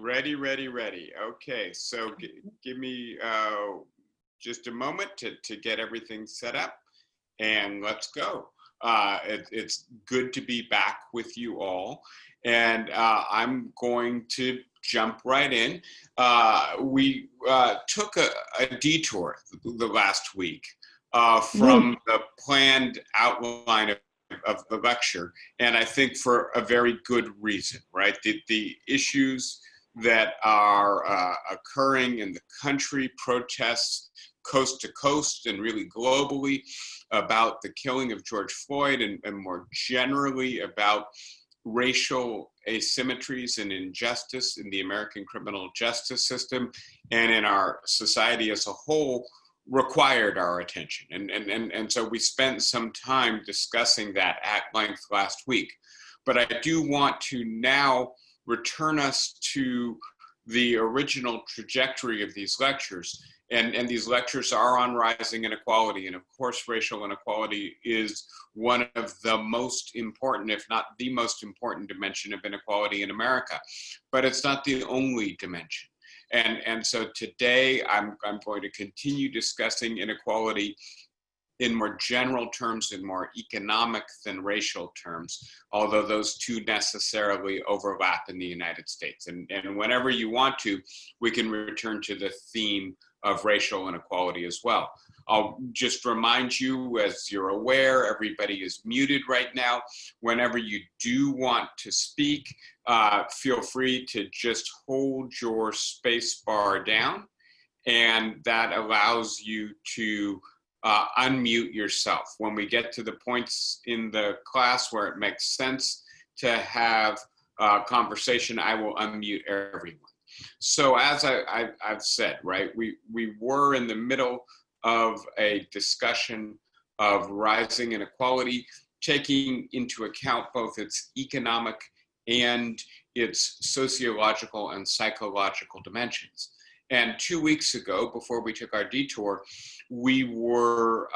Ready, ready, ready. Okay, so give me just a moment to get everything set up, and let's go. It's good to be back with you all, and I'm going to jump right in. We took a detour the last week from the planned outline of the lecture, and I think for a very good reason, right? The issues that are occurring in the country, protests coast to coast and really globally about the killing of George Floyd, and more generally about racial asymmetries and injustice in the American criminal justice system and in our society as a whole, required our attention. And so we spent some time discussing that at length last week. But I do want to now return us to the original trajectory of these lectures. And these lectures are on rising inequality. And of course, racial inequality is one of the most important, if not the most important dimension of inequality in America. But it's not the only dimension. And so today I'm going to continue discussing inequality in more general terms, in more economic than racial terms, although those two necessarily overlap in the United States. And whenever you want to, we can return to the theme of racial inequality as well. I'll just remind you, as you're aware, everybody is muted right now. Whenever you do want to speak, feel free to just hold your space bar down, and that allows you to unmute yourself. When we get to the points in the class where it makes sense to have a conversation, I will unmute everyone. So as I've said, right, we were in the middle of a discussion of rising inequality, taking into account both its economic and its sociological and psychological dimensions. And 2 weeks ago, before we took our detour, we were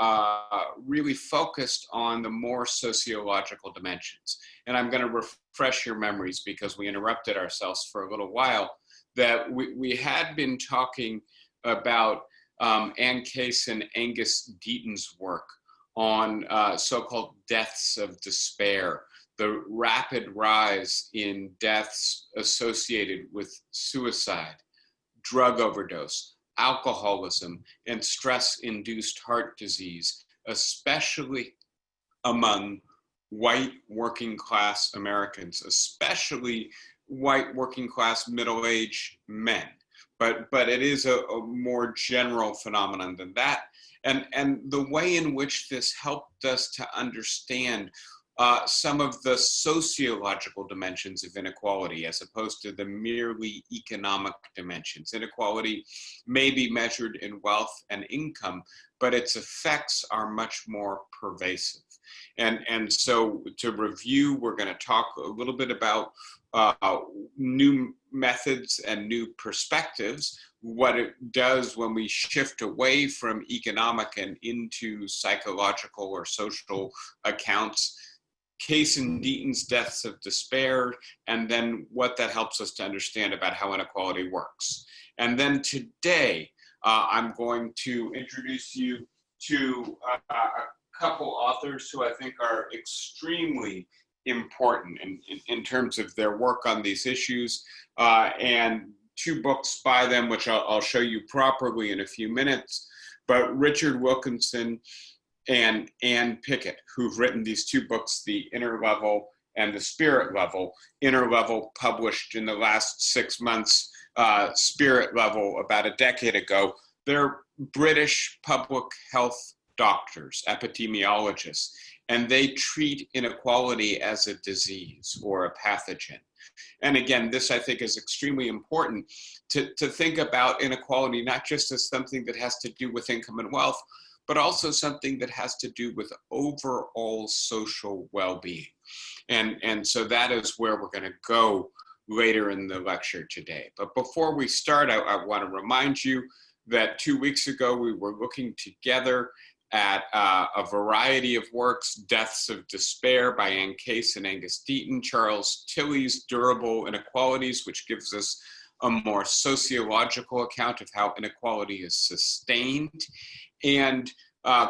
really focused on the more sociological dimensions. And I'm going to refresh your memories, because we interrupted ourselves for a little while, that we had been talking about Ann Case and Angus Deaton's work on so-called deaths of despair, the rapid rise in deaths associated with suicide, drug overdose, alcoholism, and stress-induced heart disease, especially among white working-class Americans, especially white working-class middle-aged men. But it is a more general phenomenon than that. And the way in which this helped us to understand some of the sociological dimensions of inequality, as opposed to the merely economic dimensions. Inequality may be measured in wealth and income, but its effects are much more pervasive. And so to review, we're going to talk a little bit about new methods and new perspectives, what it does when we shift away from economic and into psychological or social accounts, Case and Deaton's deaths of despair, and then what that helps us to understand about how inequality works. And then today, I'm going to introduce you to a couple authors who I think are extremely important in terms of their work on these issues, and two books by them, which I'll show you properly in a few minutes. But Richard Wilkinson and Ann Pickett, who've written these two books, The Inner Level and The Spirit Level. Inner Level published in the last 6 months, Spirit Level about a decade ago. They're British public health doctors, epidemiologists, and they treat inequality as a disease or a pathogen. And again, this I think is extremely important to think about inequality, not just as something that has to do with income and wealth, but also something that has to do with overall social well-being. And so that is where we're going to go later in the lecture today. But before we start, I want to remind you that 2 weeks ago, we were looking together at a variety of works: Deaths of Despair by Ann Case and Angus Deaton, Charles Tilley's Durable Inequalities, which gives us a more sociological account of how inequality is sustained, and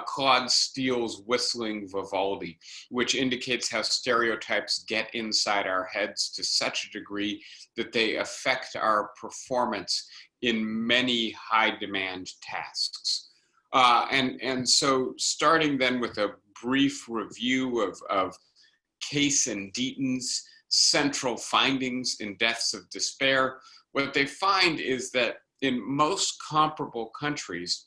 Claude Steele's Whistling Vivaldi, which indicates how stereotypes get inside our heads to such a degree that they affect our performance in many high-demand tasks. And so starting then with a brief review of Case and Deaton's central findings in Deaths of Despair, what they find is that in most comparable countries,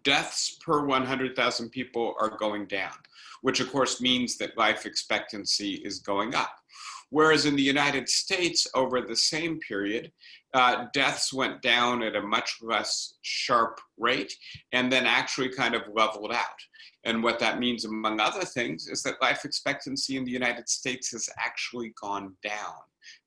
deaths per 100,000 people are going down, which of course means that life expectancy is going up. Whereas in the United States, over the same period, deaths went down at a much less sharp rate and then actually kind of leveled out. And what that means, among other things, is that life expectancy in the United States has actually gone down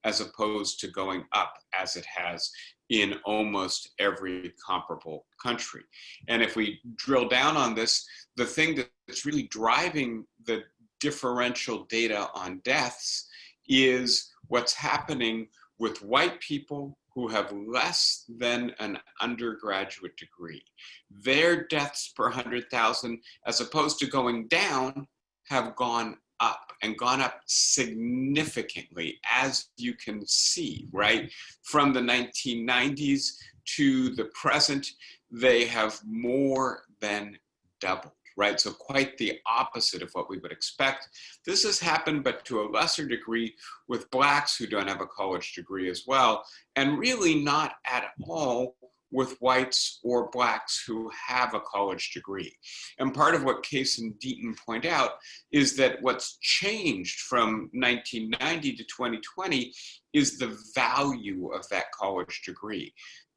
as opposed to going up as it has in almost every comparable country. And if we drill down on this, the thing that's really driving the differential data on deaths is what's happening with white people who have less than an undergraduate degree. Their deaths per 100,000, as opposed to going down, have gone up, and gone up significantly, as you can see, right? From the 1990s to the present, they have more than doubled, right? So quite the opposite of what we would expect. This has happened, but to a lesser degree, with Blacks who don't have a college degree as well, and really not at all with whites or Blacks who have a college degree. And part of what Case and Deaton point out is that what's changed from 1990 to 2020 is the value of that college degree.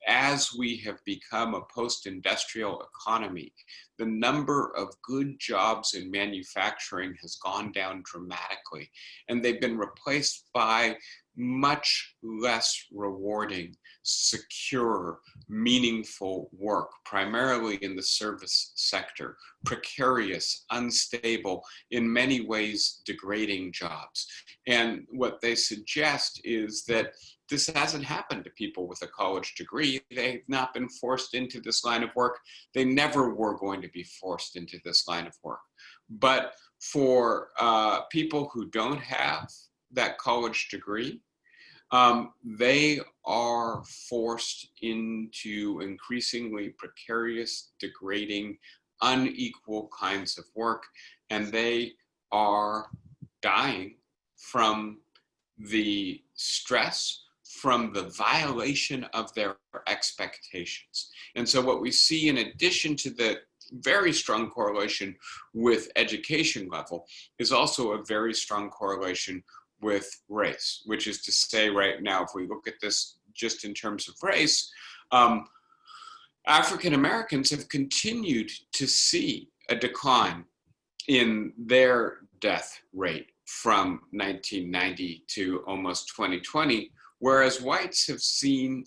As we have become a post-industrial economy, the number of good jobs in manufacturing has gone down dramatically, and they've been replaced by much less rewarding, secure, meaningful work, primarily in the service sector, precarious, unstable, in many ways degrading jobs. And what they suggest is that this hasn't happened to people with a college degree. They've not been forced into this line of work. They never were going to be forced into this line of work. But for people who don't have that college degree, they are forced into increasingly precarious, degrading, unequal kinds of work, and they are dying from the stress, from the violation of their expectations. And so what we see, in addition to the very strong correlation with education level, is also a very strong correlation with race, which is to say, right now, if we look at this just in terms of race, African Americans have continued to see a decline in their death rate from 1990 to almost 2020, whereas whites have seen,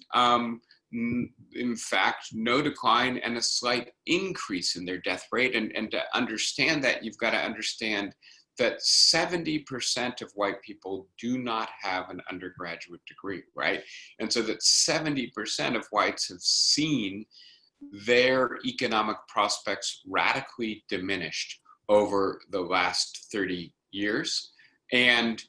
in fact, no decline and a slight increase in their death rate. And to understand that, you've got to understand that 70% of white people do not have an undergraduate degree, right? And so that 70% of whites have seen their economic prospects radically diminished over the last 30 years. And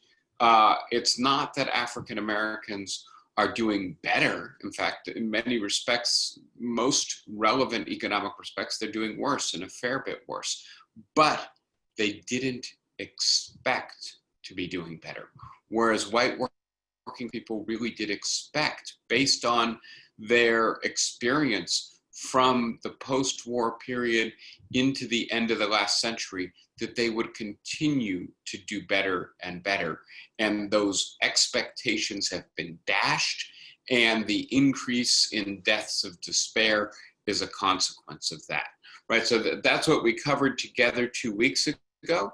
it's not that African Americans are doing better. In fact, in many respects, most relevant economic respects, they're doing worse, and a fair bit worse. But they didn't expect to be doing better. Whereas white working people really did expect, based on their experience from the post-war period into the end of the last century, that they would continue to do better and better. And those expectations have been dashed, and the increase in deaths of despair is a consequence of that, right? So that's what we covered together 2 weeks ago.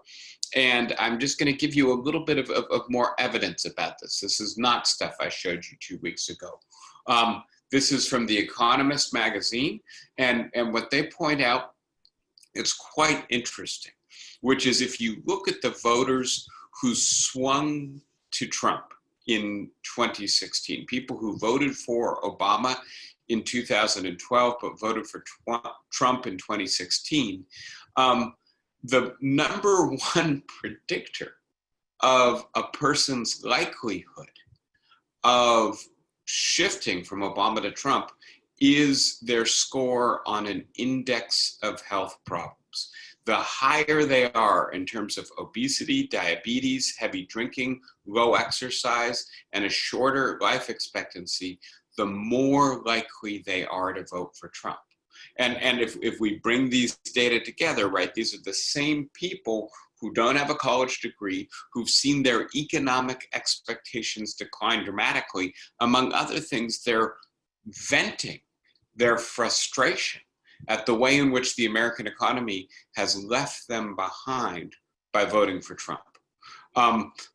And I'm just going to give you a little bit of more evidence about this. This is not stuff I showed you 2 weeks ago. This is from The Economist magazine. And what they point out, it's quite interesting, which is if you look at the voters who swung to Trump in 2016, people who voted for Obama in 2012 but voted for Trump in 2016, the number one predictor of a person's likelihood of shifting from Obama to Trump is their score on an index of health problems. The higher they are in terms of obesity, diabetes, heavy drinking, low exercise, and a shorter life expectancy, the more likely they are to vote for Trump. And if we bring these data together, right, these are the same people who don't have a college degree, who've seen their economic expectations decline dramatically. Among other things, they're venting their frustration at the way in which the American economy has left them behind by voting for Trump.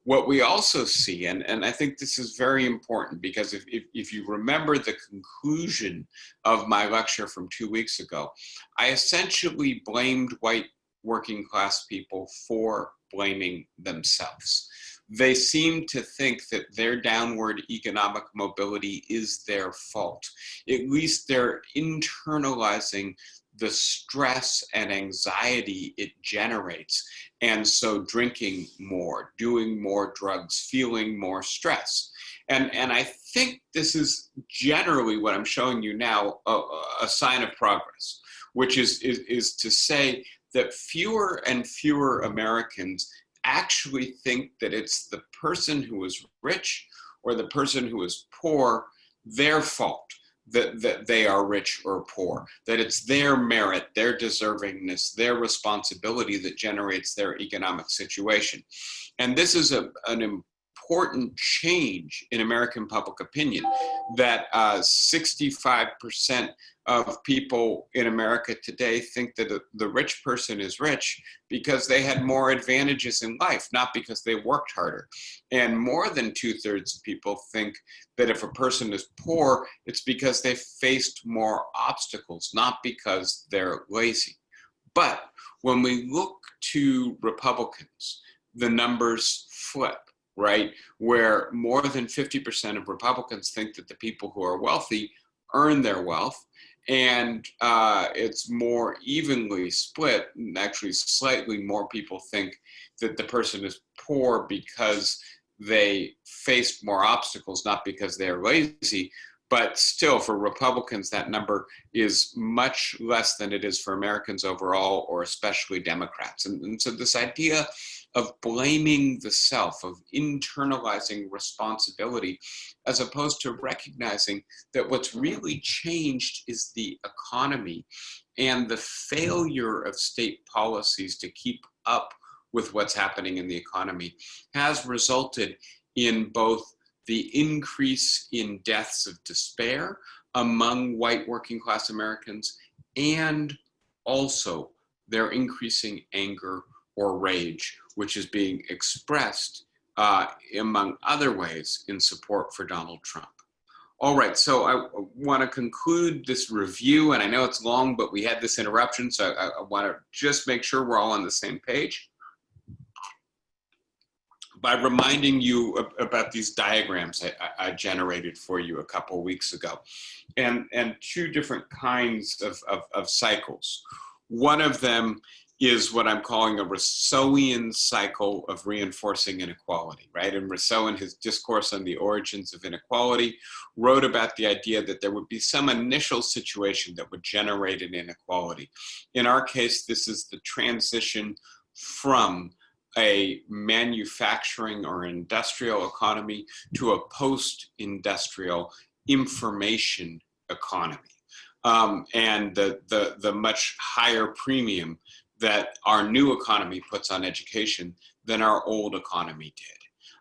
What we also see, and I think this is very important, because if you remember the conclusion of my lecture from 2 weeks ago, I essentially blamed white working class people for blaming themselves. They seem to think that their downward economic mobility is their fault. At least they're internalizing the stress and anxiety it generates. And so drinking more, doing more drugs, feeling more stress. And I think this is generally what I'm showing you now, a sign of progress, which is to say that fewer and fewer Americans actually think that it's the person who is rich or the person who is poor, their fault that they are rich or poor, that it's their merit, their deservingness, their responsibility that generates their economic situation. And this is an important change in American public opinion, that 65% of people in America today think that the rich person is rich because they had more advantages in life, not because they worked harder. And more than 2/3 of people think that if a person is poor, it's because they faced more obstacles, not because they're lazy. But when we look to Republicans, the numbers flip, right? Where more than 50% of Republicans think that the people who are wealthy earn their wealth, and it's more evenly split. Actually, slightly more people think that the person is poor because they faced more obstacles, not because they're lazy. But still, for Republicans, that number is much less than it is for Americans overall, or especially Democrats. And so this idea of blaming the self, of internalizing responsibility, as opposed to recognizing that what's really changed is the economy and the failure of state policies to keep up with what's happening in the economy, has resulted in both the increase in deaths of despair among white working class Americans, and also their increasing anger or rage, which is being expressed among other ways in support for Donald Trump. All right, so I want to conclude this review, and I know it's long, but we had this interruption, so I want to just make sure we're all on the same page by reminding you about these diagrams I generated for you a couple of weeks ago, and two different kinds of cycles. One of them is what I'm calling a Rousseauian cycle of reinforcing inequality, right? And Rousseau, in his discourse on the origins of inequality, wrote about the idea that there would be some initial situation that would generate an inequality. In our case, this is the transition from a manufacturing or industrial economy to a post-industrial information economy, and the much higher premium that our new economy puts on education than our old economy did.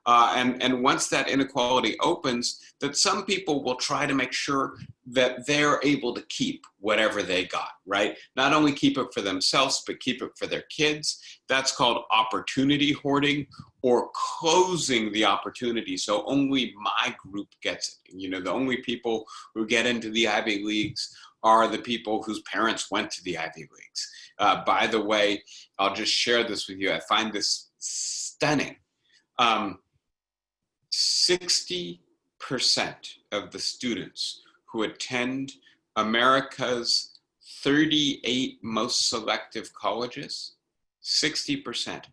And once that inequality opens, that some people will try to make sure that they're able to keep whatever they got, right? Not only keep it for themselves, but keep it for their kids. That's called opportunity hoarding, or closing the opportunity so only my group gets it. You know, the only people who get into the Ivy Leagues are the people whose parents went to the Ivy Leagues. By the way, I'll just share this with you. I find this stunning. 60% of the students who attend America's 38 most selective colleges, 60%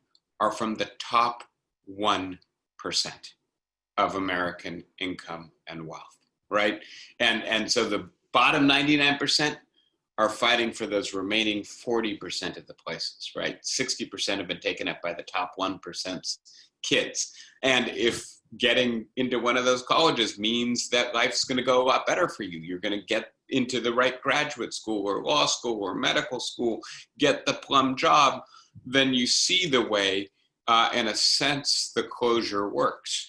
are from the top 1% of American income and wealth, right? And so the bottom 99% are fighting for those remaining 40% of the places, right? 60% have been taken up by the top 1%'s kids. And if getting into one of those colleges means that life's going to go a lot better for you, you're going to get into the right graduate school or law school or medical school, get the plum job, then you see the way, in a sense, the closure works.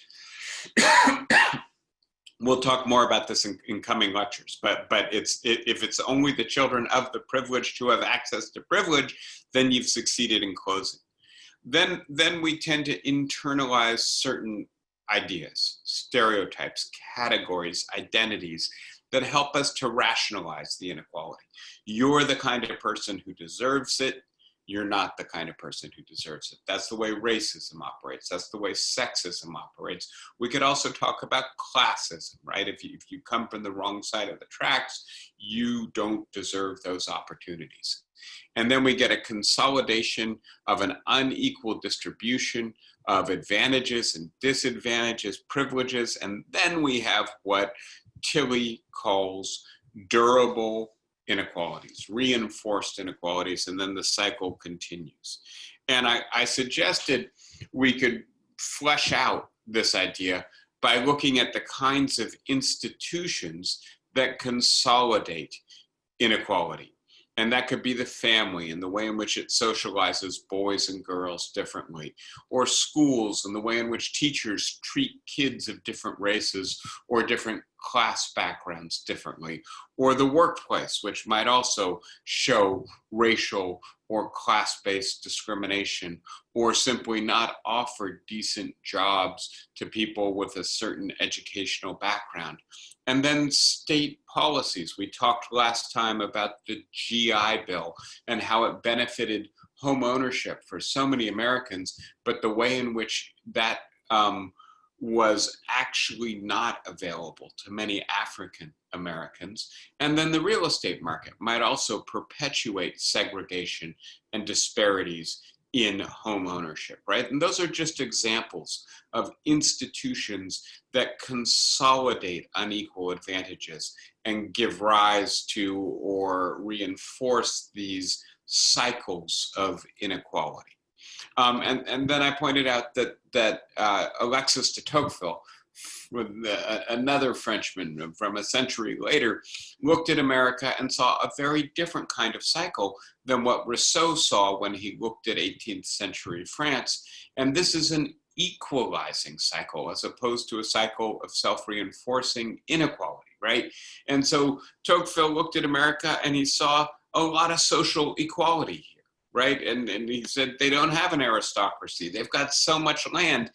We'll talk more about this in coming lectures, but if it's only the children of the privileged who have access to privilege, then you've succeeded in closing. Then we tend to internalize certain ideas, stereotypes, categories, identities that help us to rationalize the inequality. You're the kind of person who deserves it. You're not the kind of person who deserves it. That's the way racism operates. That's the way sexism operates. We could also talk about classism, right? If you come from the wrong side of the tracks, you don't deserve those opportunities. And then we get a consolidation of an unequal distribution of advantages and disadvantages, privileges, and then we have what Tilly calls durable inequalities, reinforced inequalities, and then the cycle continues. And I suggested we could flesh out this idea by looking at the kinds of institutions that consolidate inequality. And that could be the family and the way in which it socializes boys and girls differently, or schools and the way in which teachers treat kids of different races or different class backgrounds differently, or the workplace, which might also show racial or class-based discrimination, or simply not offer decent jobs to people with a certain educational background. And then state policies. We talked last time about the GI Bill and how it benefited home ownership for so many Americans, but the way in which that was actually not available to many African Americans. And then the real estate market might also perpetuate segregation and disparities in home ownership, right? And those are just examples of institutions that consolidate unequal advantages and give rise to or reinforce these cycles of inequality. And then I pointed out that Alexis de Tocqueville, another Frenchman from a century later, looked at America and saw a very different kind of cycle than what Rousseau saw when he looked at 18th century France. And this is an equalizing cycle as opposed to a cycle of self-reinforcing inequality, right? And so Tocqueville looked at America and he saw a lot of social equality here, right? And he said they don't have an aristocracy. They've got so much land.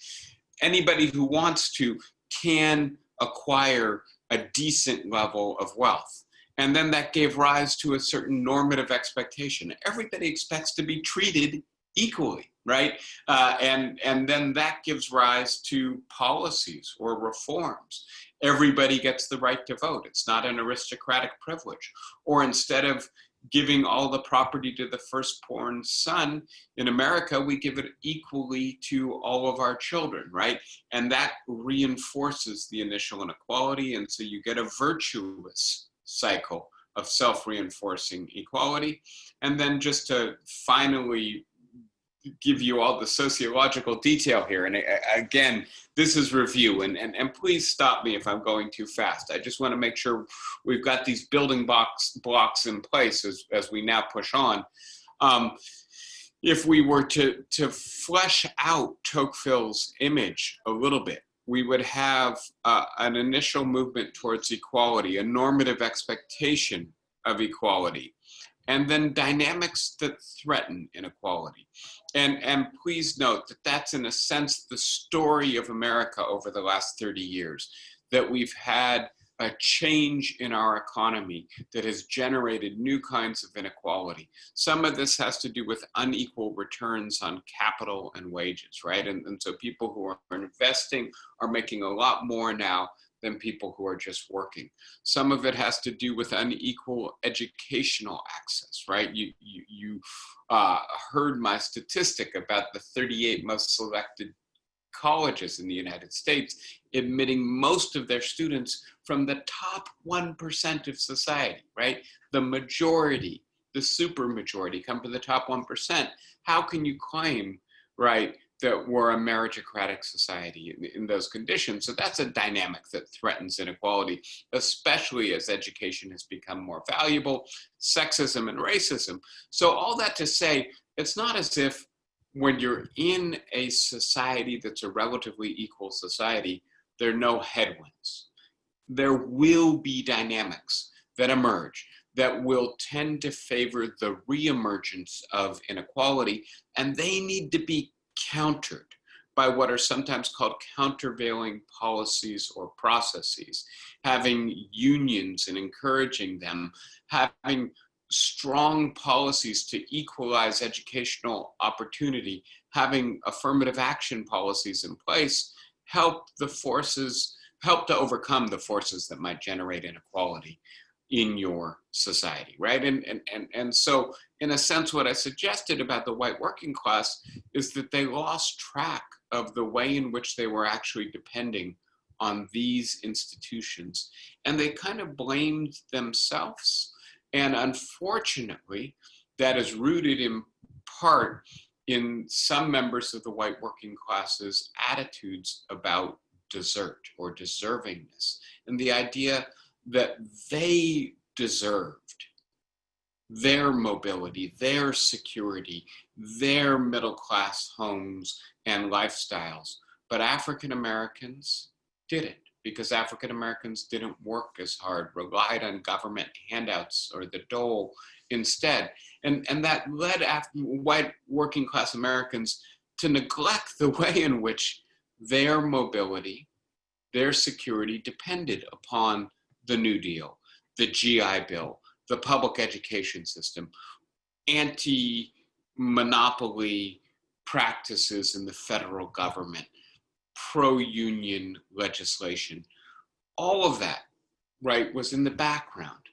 Anybody who wants to can acquire a decent level of wealth. And then that gave rise to a certain normative expectation. Everybody expects to be treated equally, right? And then that gives rise to policies or reforms. Everybody gets the right to vote. It's not an aristocratic privilege. Or instead of giving all the property to the firstborn son, in America, we give it equally to all of our children, right? And that reinforces the initial inequality. And so you get a virtuous cycle of self-reinforcing equality. And then just to finally give you all the sociological detail here. And again, this is review, and please stop me if I'm going too fast. I just want to make sure we've got these building blocks in place as we now push on. If we were to flesh out Tocqueville's image a little bit, we would have an initial movement towards equality, a normative expectation of equality, and then dynamics that threaten inequality. And please note that that's, in a sense, the story of America over the last 30 years, that we've had a change in our economy that has generated new kinds of inequality. Some of this has to do with unequal returns on capital and wages, right? And so people who are investing are making a lot more now than people who are just working. Some of it has to do with unequal educational access, right? You heard my statistic about the 38 most selected colleges in the United States admitting most of their students from the top 1% of society, right? The majority, the super majority come from the top 1%. How can you claim, right, that we're a meritocratic society in those conditions? So that's a dynamic that threatens inequality, especially as education has become more valuable, sexism and racism. So all that to say, it's not as if when you're in a society that's a relatively equal society, there are no headwinds. There will be dynamics that emerge that will tend to favor the reemergence of inequality, and they need to be countered by what are sometimes called countervailing policies or processes, having unions and encouraging them, having strong policies to equalize educational opportunity, having affirmative action policies in place, help to overcome the forces that might generate inequality in your society, right? And so in a sense, what I suggested about the white working class is that they lost track of the way in which they were actually depending on these institutions, and they kind of blamed themselves. And unfortunately, that is rooted in part in some members of the white working class's attitudes about desert or deservingness, and the idea that they deserved their mobility, their security, their middle-class homes and lifestyles. But African Americans didn't, because African Americans didn't work as hard, relied on government handouts or the dole instead. And that led white working class Americans to neglect the way in which their mobility, their security depended upon the New Deal, the GI Bill, the public education system, anti-monopoly practices in the federal government, pro-union legislation. All of that, right, was in the background.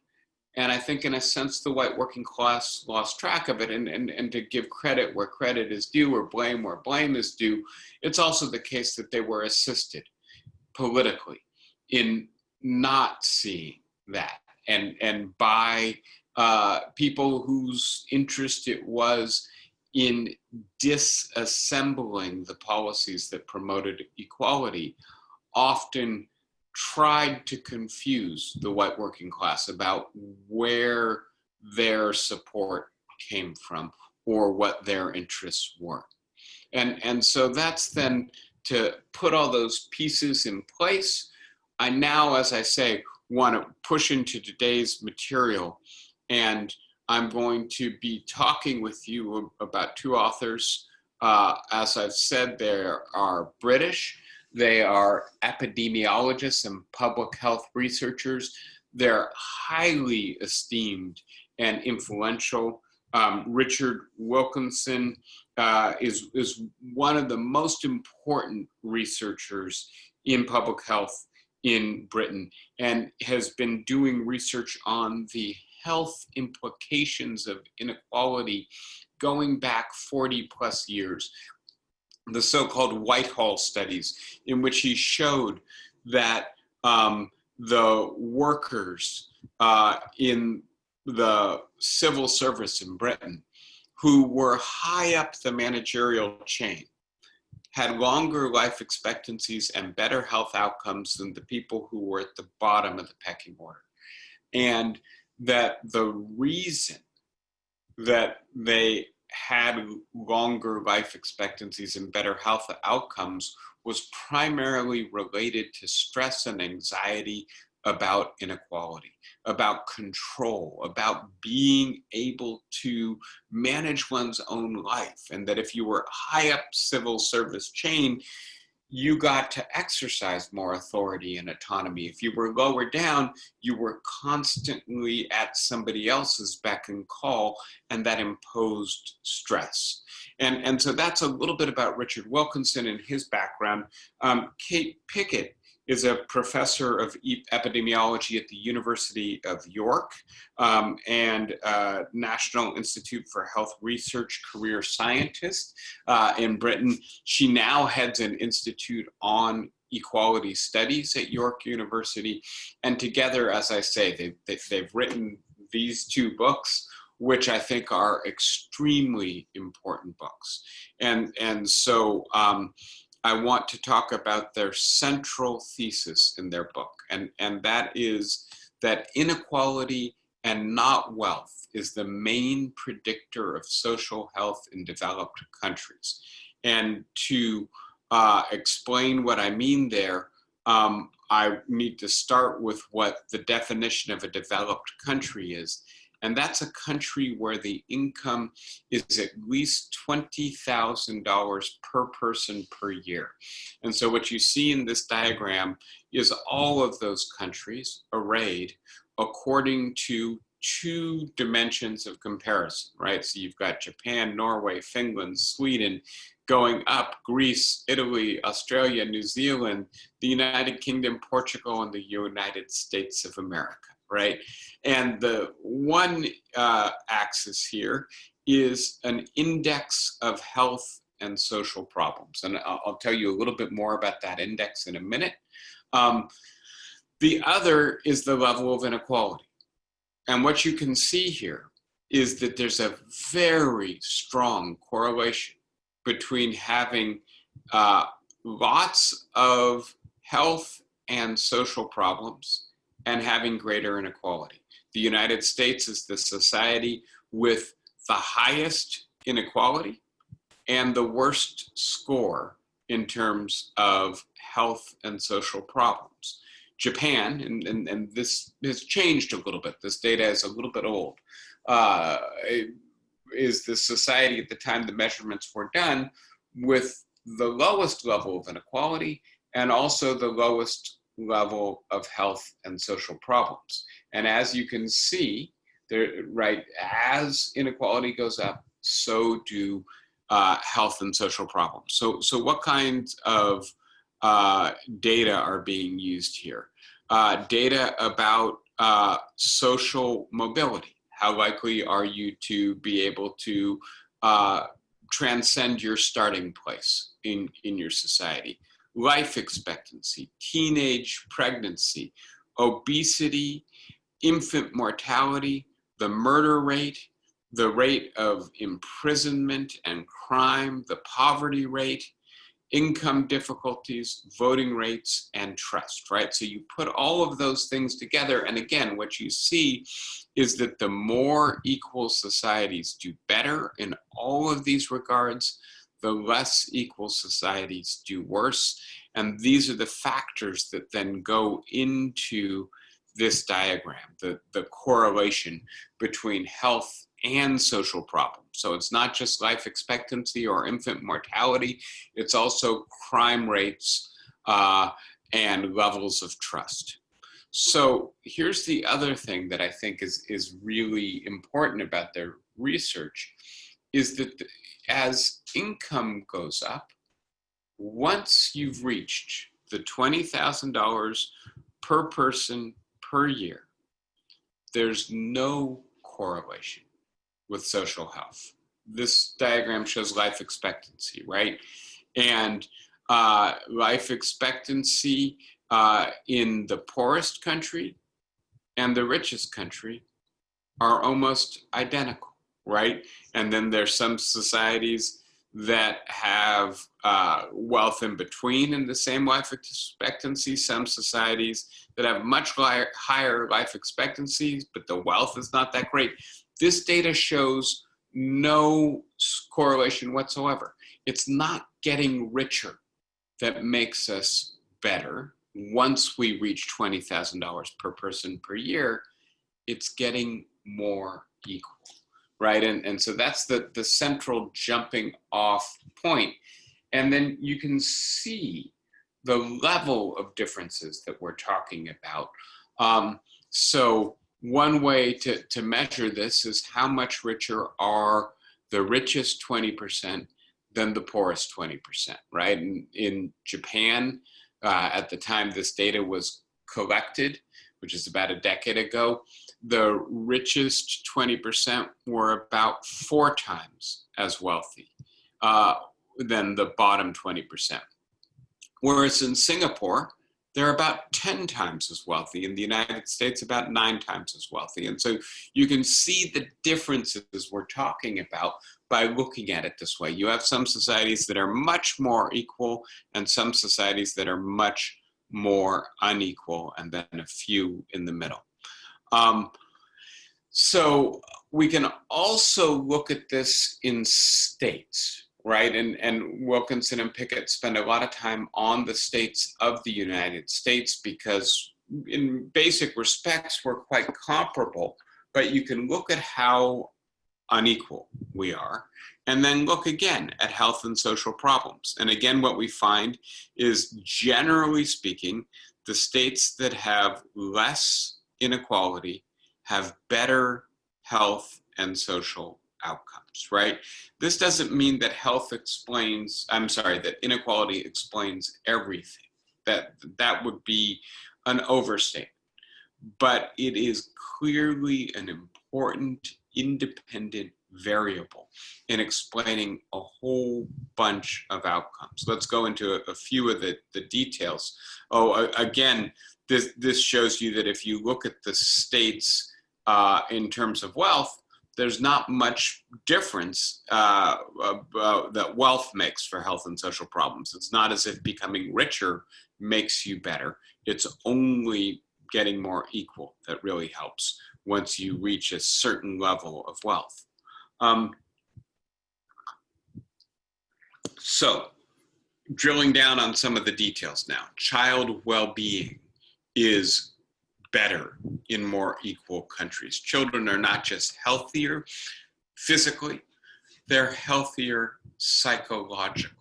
And I think in a sense, the white working class lost track of it. And to give credit where credit is due or blame where blame is due, it's also the case that they were assisted politically in not seeing that. And by people whose interest it was in disassembling the policies that promoted equality, often tried to confuse the white working class about where their support came from or what their interests were. And so that's then to put all those pieces in place. I now, as I say, want to push into today's material, and I'm going to be talking with you about two authors. As I've said, they are British. They are epidemiologists and public health researchers. They're highly esteemed and influential. Richard Wilkinson is one of the most important researchers in public health in Britain, and has been doing research on the health implications of inequality going back 40 plus years. The so-called Whitehall studies, in which he showed that the workers in the civil service in Britain who were high up the managerial chain had longer life expectancies and better health outcomes than the people who were at the bottom of the pecking order. And that the reason that they had longer life expectancies and better health outcomes was primarily related to stress and anxiety about inequality, about control, about being able to manage one's own life. And that if you were high up civil service chain, you got to exercise more authority and autonomy. If you were lower down, you were constantly at somebody else's beck and call, and that imposed stress. And so that's a little bit about Richard Wilkinson and his background. Kate Pickett is a professor of epidemiology at the University of York and National Institute for Health Research career scientist in Britain. She now heads an institute on equality studies at York University. And together, as I say, they've written these two books, which I think are extremely important books. And so I want to talk about their central thesis in their book, and that is that inequality and not wealth is the main predictor of social health in developed countries. And to explain what I mean there, I need to start with what the definition of a developed country is. And that's a country where the income is at least $20,000 per person per year. And so what you see in this diagram is all of those countries arrayed according to two dimensions of comparison, right? So you've got Japan, Norway, Finland, Sweden, going up, Greece, Italy, Australia, New Zealand, the United Kingdom, Portugal, and the United States of America. Right? And the one axis here is an index of health and social problems. And I'll tell you a little bit more about that index in a minute. The other is the level of inequality. And what you can see here is that there's a very strong correlation between having lots of health and social problems and having greater inequality. The United States is the society with the highest inequality and the worst score in terms of health and social problems. Japan, and this has changed a little bit, this data is a little bit old, is the society at the time the measurements were done with the lowest level of inequality and also the lowest level of health and social problems. And as you can see, there, right, as inequality goes up, so do health and social problems. So what kinds of data are being used here? Data about social mobility. How likely are you to be able to transcend your starting place in your society? Life expectancy, teenage pregnancy, obesity, infant mortality, the murder rate, the rate of imprisonment and crime, the poverty rate, income difficulties, voting rates, and trust, right? So you put all of those things together, and again, what you see is that the more equal societies do better in all of these regards, the less equal societies do worse. And these are the factors that then go into this diagram, the correlation between health and social problems. So it's not just life expectancy or infant mortality, it's also crime rates and levels of trust. So here's the other thing that I think is really important about their research, is that as income goes up, once you've reached the $20,000 per person per year, there's no correlation with social health. This diagram shows life expectancy, right? And life expectancy in the poorest country and the richest country are almost identical, right? And then there's some societies that have wealth in between in the same life expectancy, some societies that have much higher life expectancies, but the wealth is not that great. This data shows no correlation whatsoever. It's not getting richer that makes us better once we reach $20,000 per person per year. It's getting more equal, right? And so that's the central jumping off point. And then you can see the level of differences that we're talking about. So one way to measure this is how much richer are the richest 20% than the poorest 20%, right? In Japan, at the time this data was collected, which is about a decade ago, the richest 20% were about 4 times as wealthy than the bottom 20%. Whereas in Singapore, they're about 10 times as wealthy. In the United States, about 9 times as wealthy. And so you can see the differences we're talking about by looking at it this way. You have some societies that are much more equal and some societies that are much more unequal, and then a few in the middle. So we can also look at this in states, right? And Wilkinson and Pickett spend a lot of time on the states of the United States because in basic respects, we're quite comparable, but you can look at how unequal we are, and then look again at health and social problems. And again, what we find is, generally speaking, the states that have less inequality have better health and social outcomes, right? This doesn't mean that that inequality explains everything. That would be an overstatement. But it is clearly an important independent variable in explaining a whole bunch of outcomes. Let's go into a few of the details. Again, this shows you that if you look at the states in terms of wealth, there's not much difference that wealth makes for health and social problems. It's not as if becoming richer makes you better. It's only getting more equal that really helps once you reach a certain level of wealth. So drilling down on some of the details now. Child well-being is better in more equal countries. Children are not just healthier physically, they're healthier psychologically.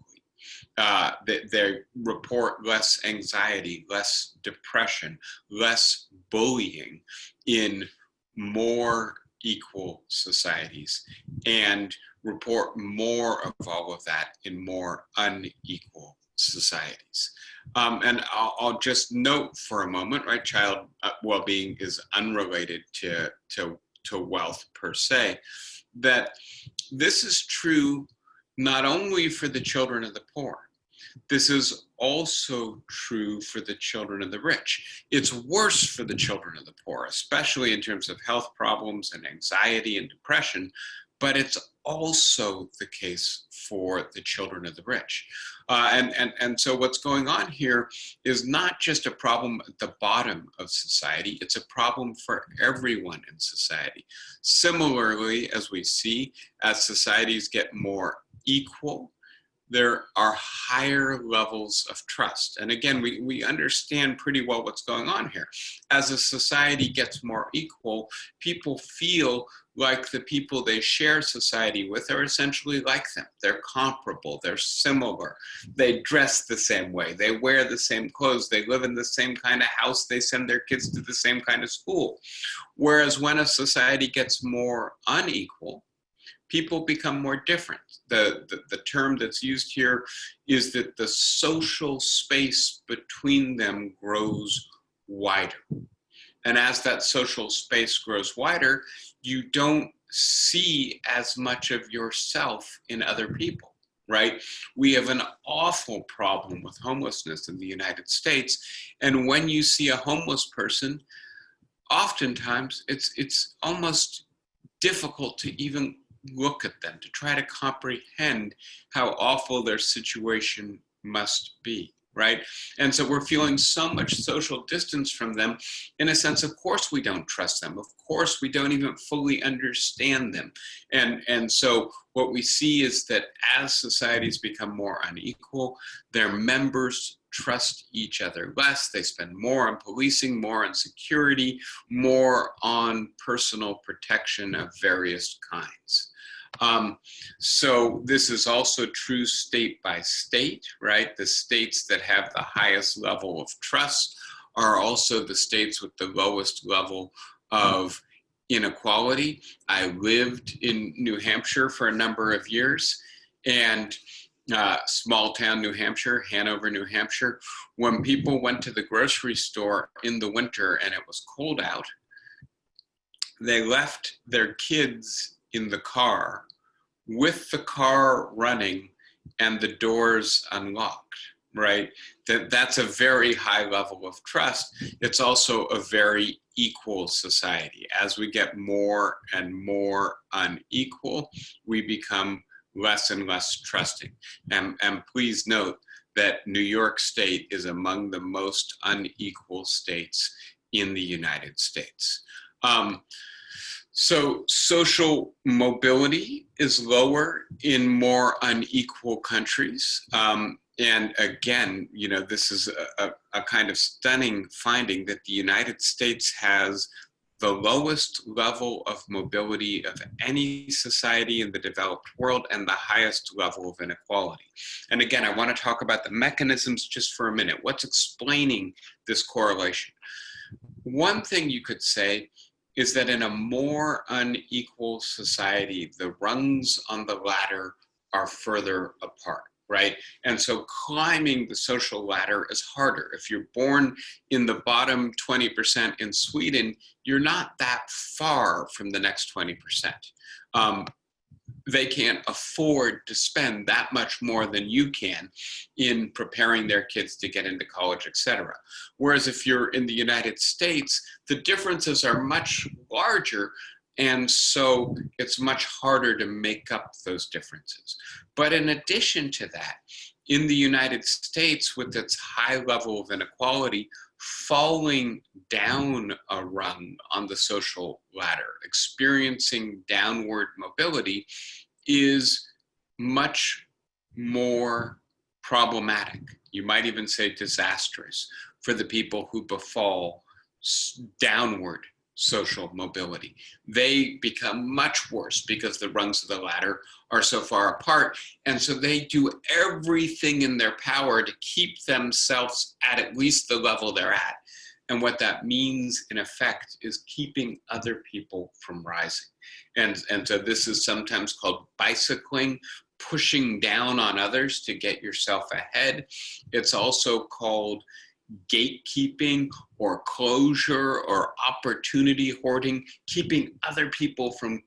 They report less anxiety, less depression, less bullying in more equal societies, and report more of all of that in more unequal societies. And I'll just note for a moment, right, child well-being is unrelated to wealth per se, that this is true not only for the children of the poor, this is also true for the children of the rich. It's worse for the children of the poor, especially in terms of health problems and anxiety and depression, but it's also the case for the children of the rich. And so what's going on here is not just a problem at the bottom of society, it's a problem for everyone in society. Similarly, as we see, as societies get more equal, there are higher levels of trust. And again, we understand pretty well what's going on here. As a society gets more equal, people feel like the people they share society with are essentially like them. They're comparable, they're similar. They dress the same way, they wear the same clothes, they live in the same kind of house, they send their kids to the same kind of school. Whereas when a society gets more unequal, people become more different. The term that's used here is that the social space between them grows wider. And as that social space grows wider, you don't see as much of yourself in other people, right? We have an awful problem with homelessness in the United States. And when you see a homeless person, oftentimes it's almost difficult to even look at them, to try to comprehend how awful their situation must be, right? And so we're feeling so much social distance from them. In a sense, of course we don't trust them. Of course we don't even fully understand them. And so what we see is that as societies become more unequal, their members trust each other less. They spend more on policing, more on security, more on personal protection of various kinds. So this is also true state by state, right? The states that have the highest level of trust are also the states with the lowest level of inequality. I lived in New Hampshire for a number of years, and small town New Hampshire, Hanover, New Hampshire, when people went to the grocery store in the winter and it was cold out, they left their kids in the car with the car running and the doors unlocked, right? That's a very high level of trust. It's also a very equal society. As we get more and more unequal, we become less and less trusting. And please note that New York State is among the most unequal states in the United States. So social mobility is lower in more unequal countries. And again, you know, this is a kind of stunning finding that the United States has the lowest level of mobility of any society in the developed world and the highest level of inequality. And again, I want to talk about the mechanisms just for a minute. What's explaining this correlation? One thing you could say is that in a more unequal society, the rungs on the ladder are further apart, right? And so climbing the social ladder is harder. If you're born in the bottom 20% in Sweden, you're not that far from the next 20%. They can't afford to spend that much more than you can in preparing their kids to get into college, etc. Whereas if you're in the United States, the differences are much larger, and so it's much harder to make up those differences. But in addition to that, in the United States, with its high level of inequality, falling down a rung on the social ladder, experiencing downward mobility, is much more problematic. You might even say disastrous for the people who befall downward social mobility. They become much worse because the rungs of the ladder are so far apart. And so they do everything in their power to keep themselves at least the level they're at. And what that means, in effect, is keeping other people from rising. And so this is sometimes called bicycling, pushing down on others to get yourself ahead. It's also called gatekeeping or closure or opportunity hoarding, keeping other people from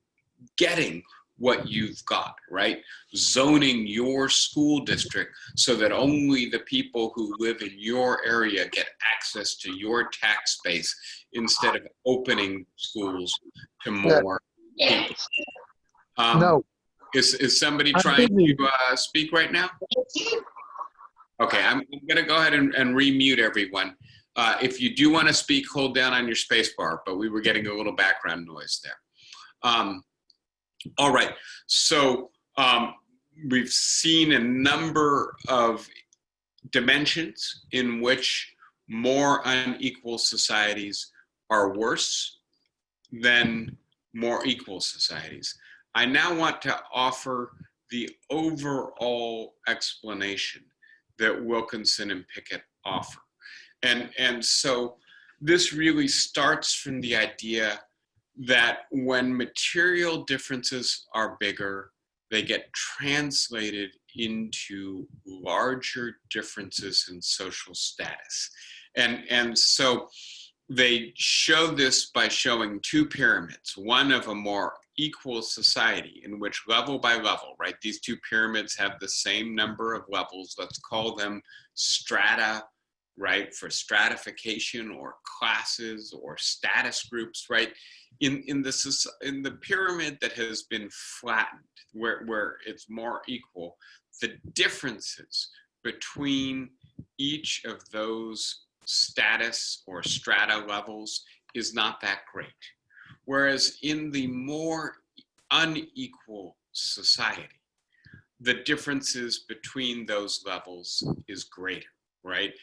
getting what you've got, right? Zoning your school district so that only the people who live in your area get access to your tax base instead of opening schools to more people. No. Is somebody trying to speak right now? Okay, I'm going to go ahead and remute everyone. If you do want to speak, hold down on your space bar, but we were getting a little background noise there. All right, so we've seen a number of dimensions in which more unequal societies are worse than more equal societies. I now want to offer the overall explanation that Wilkinson and Pickett offer. And so this really starts from the idea that when material differences are bigger, they get translated into larger differences in social status. And so they show this by showing two pyramids, one of a more equal society in which level by level, right? These two pyramids have the same number of levels. Let's call them strata, right? For stratification or classes or status groups, right? In the pyramid that has been flattened, where it's more equal, the differences between each of those status or strata levels is not that great. Whereas in the more unequal society, the differences between those levels is greater, right?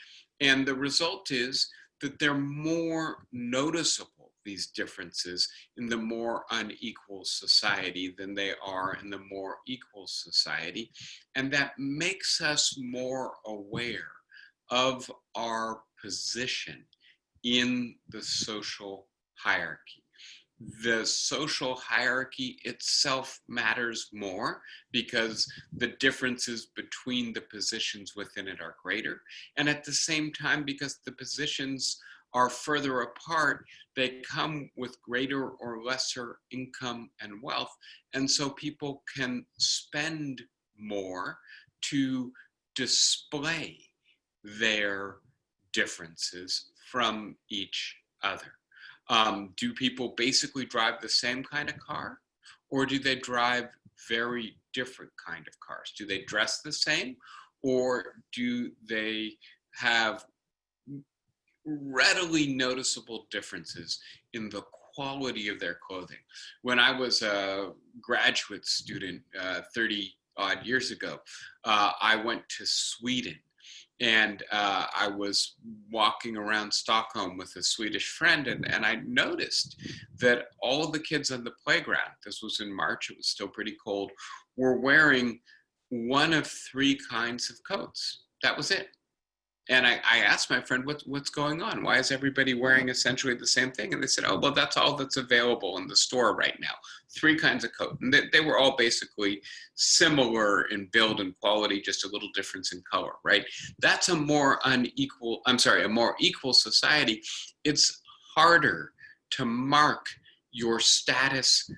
And the result is that they're more noticeable these differences in the more unequal society than they are in the more equal society. And that makes us more aware of our position in the social hierarchy. The social hierarchy itself matters more because the differences between the positions within it are greater. And at the same time, because the positions are further apart, they come with greater or lesser income and wealth. And so people can spend more to display their differences from each other. Do people basically drive the same kind of car, or do they drive very different kind of cars? Do they dress the same, or do they have readily noticeable differences in the quality of their clothing? When I was a graduate student 30 odd years ago, I went to Sweden. And I was walking around Stockholm with a Swedish friend, and I noticed that all of the kids on the playground, this was in March, it was still pretty cold, were wearing one of three kinds of coats. That was it. And I asked my friend, what's going on? Why is everybody wearing essentially the same thing? And they said, oh, well, that's all that's available in the store right now. Three kinds of coat. And they were all basically similar in build and quality, just a little difference in color, right? That's a more equal society. It's harder to mark your status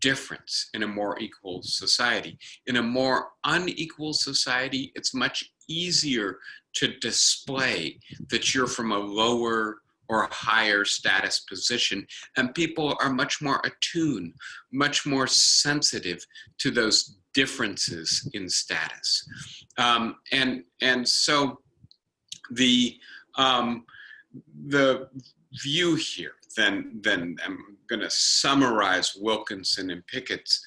difference in a more equal society. In a more unequal society, it's much easier to display that you're from a lower or higher status position, and people are much more attuned, much more sensitive to those differences in status. And so the view here, then I'm going to summarize Wilkinson and Pickett's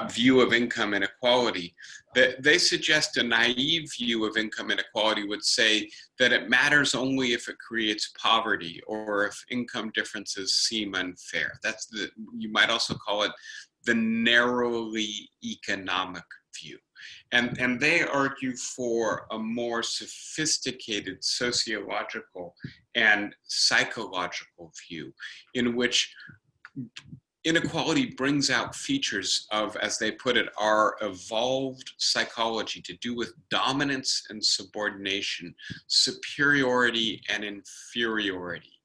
view of income inequality. That they suggest a naive view of income inequality would say that it matters only if it creates poverty or if income differences seem unfair. You might also call it the narrowly economic view. And they argue for a more sophisticated sociological and psychological view in which inequality brings out features of, as they put it, our evolved psychology to do with dominance and subordination, superiority and inferiority.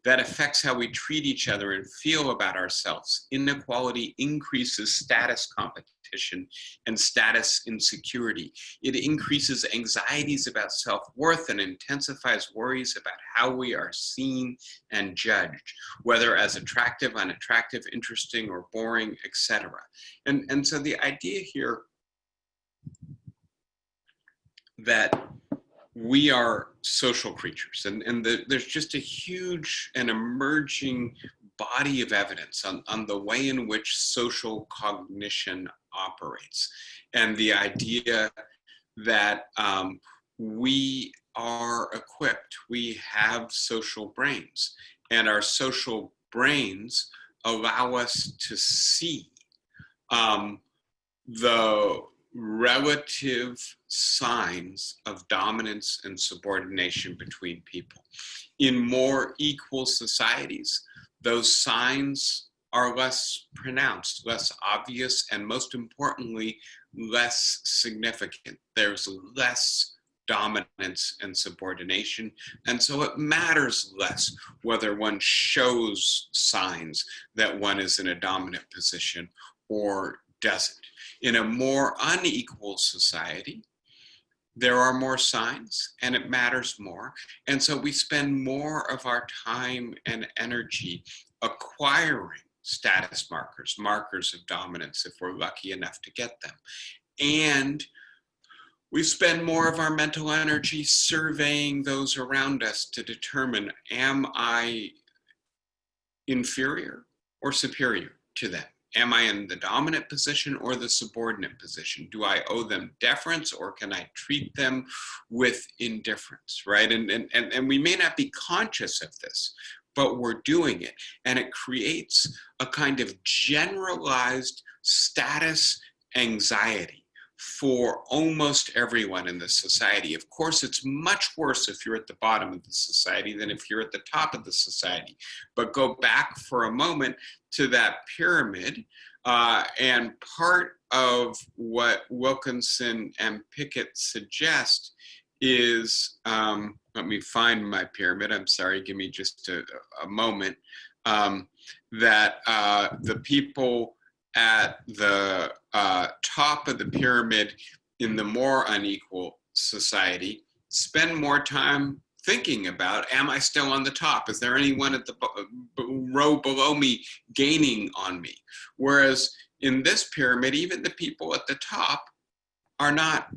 That affects how we treat each other and feel about ourselves. Inequality increases status competition and status insecurity. It increases anxieties about self-worth and intensifies worries about how we are seen and judged, whether as attractive, unattractive, interesting, or boring, etc. And so the idea here that we are social creatures, and there's just a huge and emerging body of evidence on the way in which social cognition operates, and the idea that we are equipped, we have social brains, and our social brains allow us to see the relative signs of dominance and subordination between people. In more equal societies, those signs are less pronounced, less obvious, and most importantly, less significant. There's less dominance and subordination, and so it matters less whether one shows signs that one is in a dominant position or doesn't. In a more unequal society, there are more signs and it matters more. And so we spend more of our time and energy acquiring status markers, markers of dominance if we're lucky enough to get them. And we spend more of our mental energy surveying those around us to determine, am I inferior or superior to them? Am I in the dominant position or the subordinate position? Do I owe them deference or can I treat them with indifference, right? And we may not be conscious of this, but we're doing it. And it creates a kind of generalized status anxiety for almost everyone in the society. Of course, it's much worse if you're at the bottom of the society than if you're at the top of the society. But go back for a moment to that pyramid, and part of what Wilkinson and Pickett suggest is, let me find my pyramid, I'm sorry, give me just a moment, that the people at the top of the pyramid in the more unequal society spend more time thinking about, am I still on the top? Is there anyone at the row below me gaining on me? Whereas in this pyramid, even the people at the top are not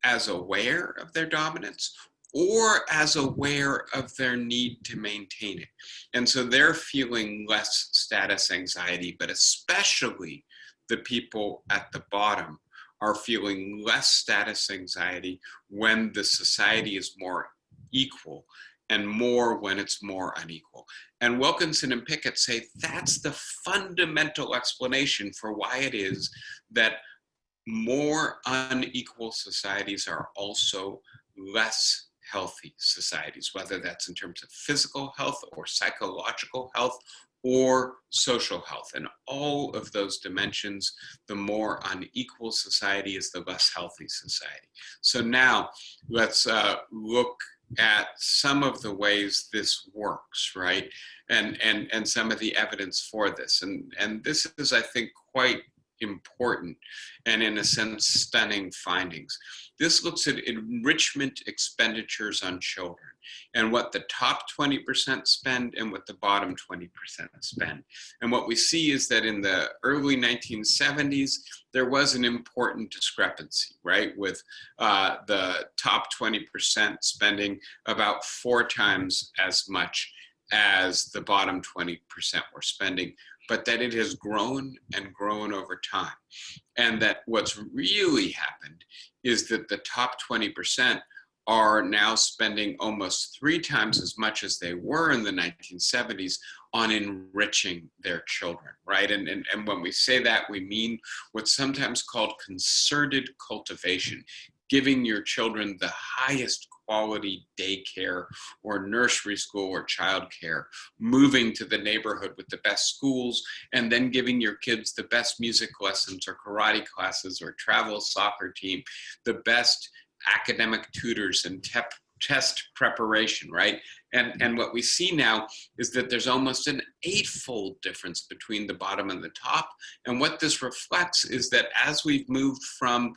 as aware of their dominance or as aware of their need to maintain it. And so they're feeling less status anxiety, but especially the people at the bottom are feeling less status anxiety when the society is more equal and more when it's more unequal. And Wilkinson and Pickett say that's the fundamental explanation for why it is that more unequal societies are also less healthy societies, whether that's in terms of physical health or psychological health or social health. And all of those dimensions, the more unequal society is the less healthy society. So now let's look at some of the ways this works, right? And some of the evidence for this. And this is, I think, quite important and in a sense stunning findings. This looks at enrichment expenditures on children and what the top 20% spend and what the bottom 20% spend. And what we see is that in the early 1970s, there was an important discrepancy, right? With the top 20% spending about 4 times as much as the bottom 20% were spending, but that it has grown and grown over time. And that what's really happened is that the top 20% are now spending almost 3 times as much as they were in the 1970s on enriching their children, right? And when we say that, we mean what's sometimes called concerted cultivation, giving your children the highest quality daycare or nursery school or childcare, moving to the neighborhood with the best schools, and then giving your kids the best music lessons or karate classes or travel soccer team, the best academic tutors and test preparation, right? And what we see now is that there's almost an 8-fold difference between the bottom and the top. And what this reflects is that as we've moved from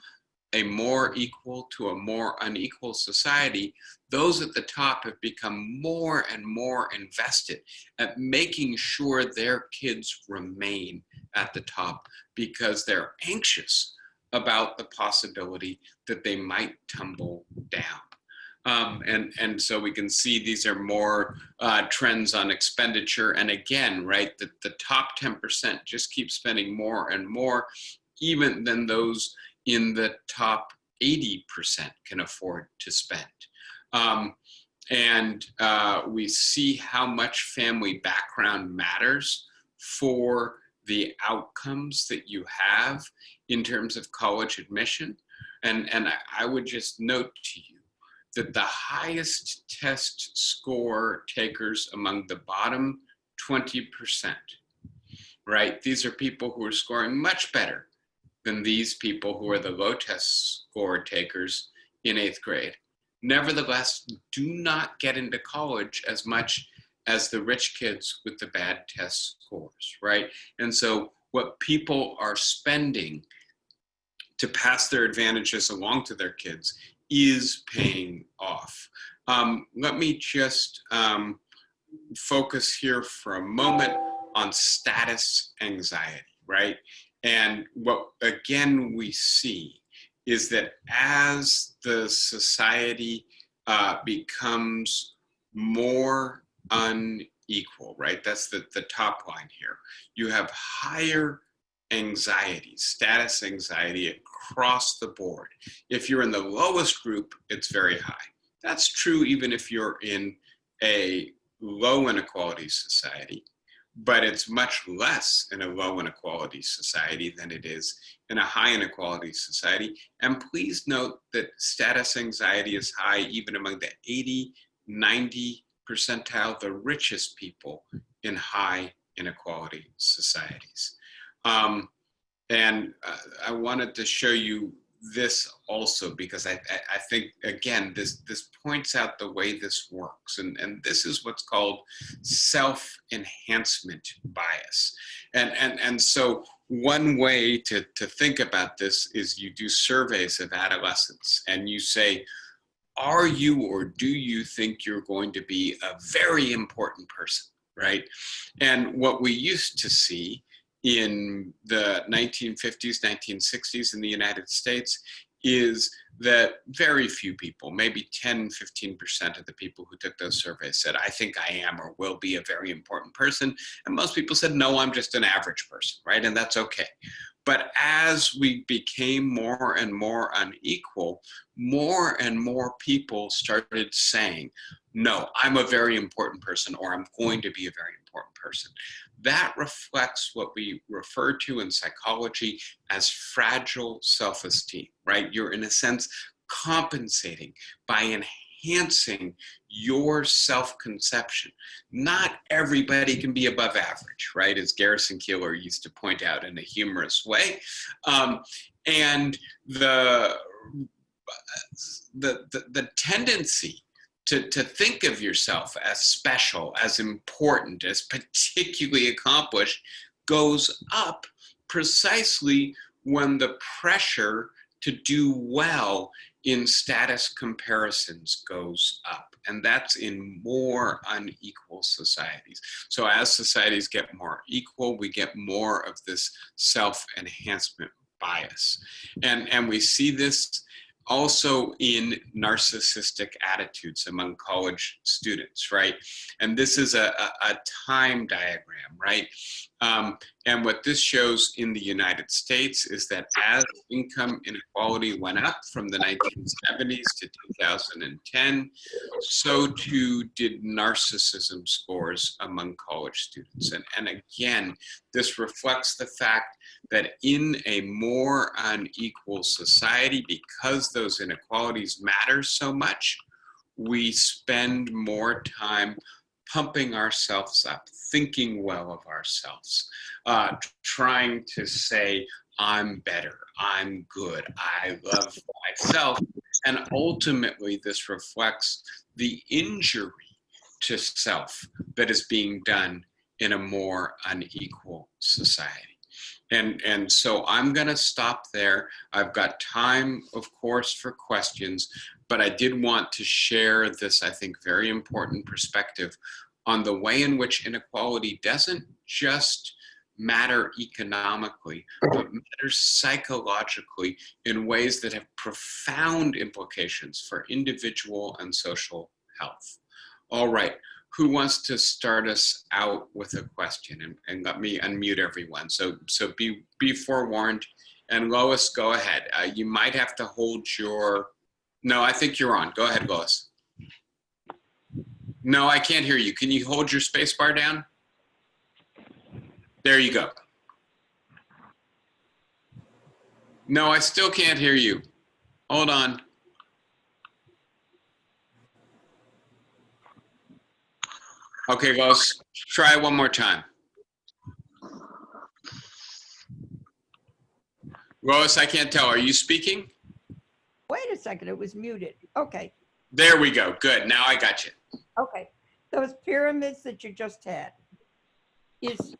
a more equal to a more unequal society, those at the top have become more and more invested at making sure their kids remain at the top because they're anxious about the possibility that they might tumble down. And so we can see these are more trends on expenditure. And again, right, the top 10% just keep spending more and more, even than those in the top 80% can afford to spend. We see how much family background matters for the outcomes that you have in terms of college admission. And I would just note to you that the highest test score takers among the bottom 20%, right? These are people who are scoring much better than these people who are the low test score takers in 8th grade. Nevertheless, do not get into college as much as the rich kids with the bad test scores, right? And so what people are spending to pass their advantages along to their kids is paying off. Let me just focus here for a moment on status anxiety, right? And what, again, we see is that as the society becomes more unequal, right? That's the top line here. You have higher anxiety, status anxiety across the board. If you're in the lowest group, it's very high. That's true even if you're in a low inequality society, but it's much less in a low inequality society than it is in a high inequality society. And please note that status anxiety is high even among the 80, 90 percentile, the richest people in high inequality societies. And I wanted to show you this also because I think, again, this points out the way this works. And this is what's called self-enhancement bias. And so one way to think about this is you do surveys of adolescents and you say, are you or do you think you're going to be a very important person, right? And what we used to see in the 1950s, 1960s in the United States is that very few people, maybe 10, 15% of the people who took those surveys said, I think I am or will be a very important person. And most people said, no, I'm just an average person, right? And that's okay. But as we became more and more unequal, more and more people started saying, no, I'm a very important person, or I'm going to be a very important person. That reflects what we refer to in psychology as fragile self-esteem, right? You're in a sense compensating by enhancing your self-conception. Not everybody can be above average, right? As Garrison Keillor used to point out in a humorous way. And the tendency to think of yourself as special, as important, as particularly accomplished goes up precisely when the pressure to do well in status comparisons goes up. And that's in more unequal societies. So as societies get more equal, we get more of this self-enhancement bias. And we see this also in narcissistic attitudes among college students, right? And this is a time diagram, right? And what this shows in the United States is that as income inequality went up from the 1970s to 2010, so too did narcissism scores among college students. And again, this reflects the fact that in a more unequal society, because those inequalities matter so much, we spend more time pumping ourselves up, thinking well of ourselves, trying to say, I'm better, I'm good, I love myself. And ultimately, this reflects the injury to self that is being done in a more unequal society. And so I'm going to stop there. I've got time, of course, for questions, but I did want to share this, I think, very important perspective on the way in which inequality doesn't just matter economically, but matters psychologically in ways that have profound implications for individual and social health. All right. Who wants to start us out with a question? And let me unmute everyone. So be forewarned. And Lois, go ahead. You might have to hold your, no, I think you're on. Go ahead, Lois. No, I can't hear you. Can you hold your space bar down? There you go. No, I still can't hear you. Hold on. Okay, Lois, try one more time. Lois, I can't tell. Are you speaking? Wait a second, it was muted. Okay. There we go. Good. Now I got you. Okay. Those pyramids that you just had, is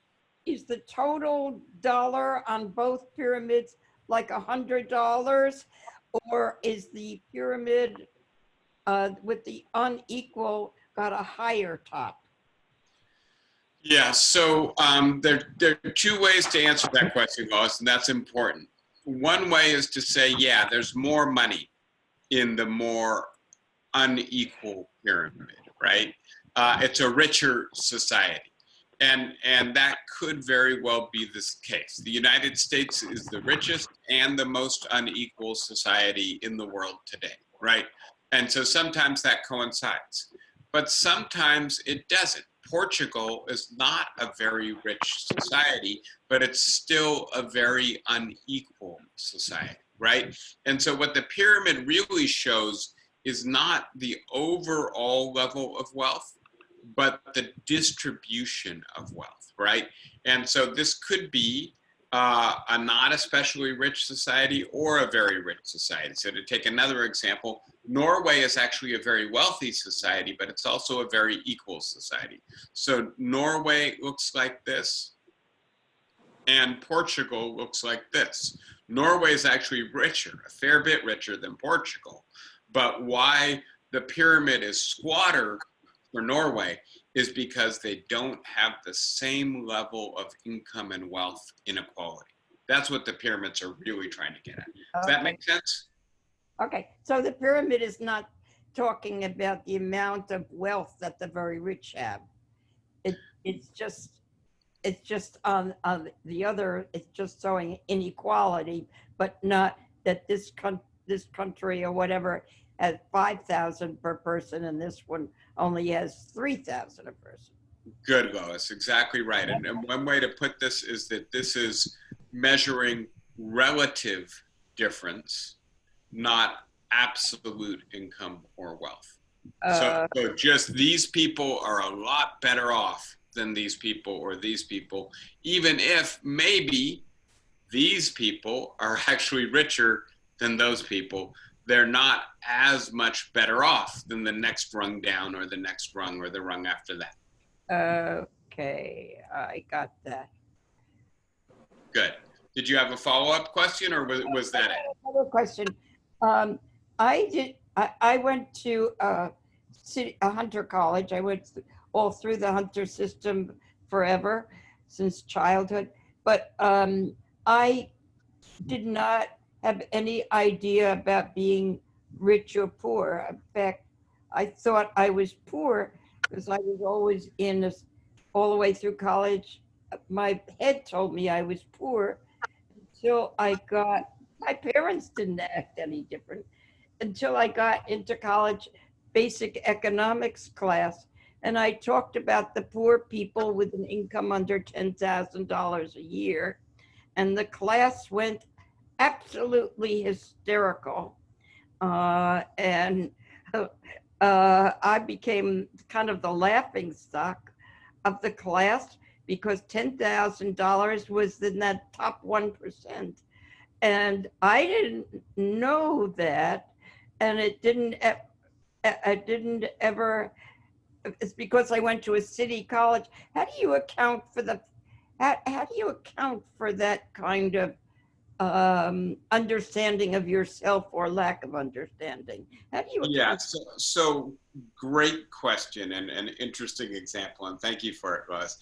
the total dollar on both pyramids like $100, or is the pyramid with the unequal got a higher top? Yeah, so there are two ways to answer that question, Lois, and that's important. One way is to say, yeah, there's more money in the more unequal pyramid, right? It's a richer society. And that could very well be this case. The United States is the richest and the most unequal society in the world today, right? And so sometimes that coincides. but sometimes it doesn't. Portugal is not a very rich society, but it's still a very unequal society, right? And so what the pyramid really shows is not the overall level of wealth, but the distribution of wealth, right? And so this could be a not especially rich society or a very rich society. So to take another example, Norway is actually a very wealthy society, but it's also a very equal society. So Norway looks like this, and Portugal looks like this. Norway is actually richer, a fair bit richer than Portugal. But why the pyramid is squatter for Norway is because they don't have the same level of income and wealth inequality. That's what the pyramids are really trying to get at. Does that make sense? Okay, so the pyramid is not talking about the amount of wealth that the very rich have. It's just on the other. It's just showing inequality, but not that this country or whatever has 5,000 per person, and this one only has 3,000 a person. Good, Lois. Exactly right. And one way to put this is that this is measuring relative difference, not absolute income or wealth. So just these people are a lot better off than these people or these people, even if maybe these people are actually richer than those people. They're not as much better off than the next rung down or the next rung or the rung after that. Okay, I got that. Good. Did you have a follow-up question, or was that it? Another question. I went to a Hunter college. I went all through the Hunter system forever, since childhood. But I did not have any idea about being rich or poor. In fact, I thought I was poor because I was always in this, all the way through college. My head told me I was poor until I got, my parents didn't act any different until I got into college basic economics class. And I talked about the poor people with an income under $10,000 a year. And the class went absolutely hysterical. And I became kind of the laughing stock of the class because $10,000 was in that top 1%. And I didn't know that. And it didn't ever, it's because I went to a city college. How do you account for how do you account for that kind of understanding of yourself or lack of understanding? How do you account? Yeah, so great question and an interesting example, and thank you for it, Russ.